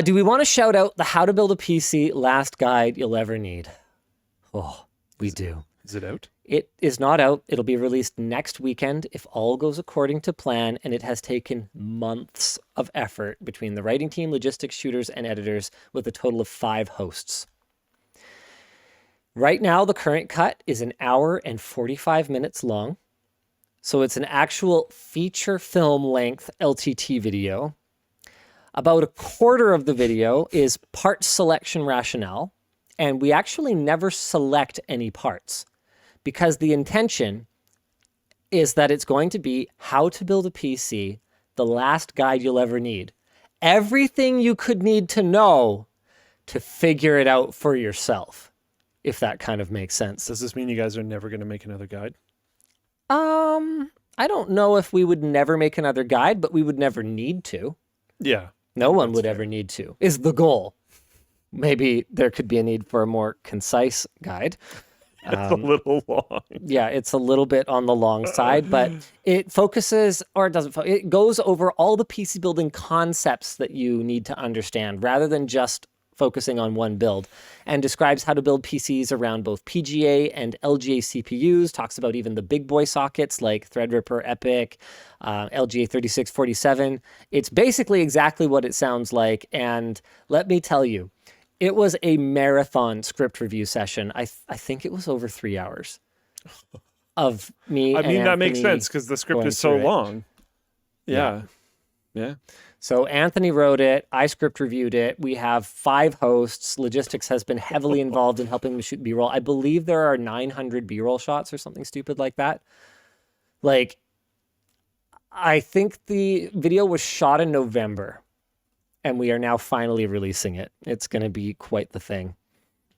do we want to shout out the How to Build a PC Last Guide You'll Ever Need? Oh, we do. Is it out? It is not out. It'll be released next weekend if all goes according to plan, and it has taken months of effort between the writing team, logistics, shooters, and editors with a total of 5 hosts. Right now, the current cut is 1 hour and 45 minutes long. So it's an actual feature film length LTT video. About a quarter of the video is part selection rationale, and we actually never select any parts because the intention is that it's going to be how to build a PC, the last guide you'll ever need. Everything you could need to know to figure it out for yourself, if that kind of makes sense. Does this mean you guys are never going to make another guide? I don't know if we would never make another guide, but we would never need to. Yeah. No one would ever need to, is the goal. Maybe there could be a need for a more concise guide. It's a little long. Yeah, it's a little bit on the long side, but it focuses, or it doesn't, it goes over all the PC building concepts that you need to understand rather than just focusing on one build, and describes how to build PCs around both PGA and LGA CPUs, talks about even the big boy sockets like Threadripper, Epic, LGA 3647. It's basically exactly what it sounds like, and let me tell you, it was a marathon script review session. I think it was over 3 hours of me. I mean, that makes Anthony sense because the script going is so through it. long. Yeah. So Anthony wrote it. I script reviewed it. We have 5 hosts. Logistics has been heavily involved in helping me shoot B-roll. I believe there are 900 B-roll shots or something stupid like that. Like, I think the video was shot in November, and we are now finally releasing it. It's going to be quite the thing.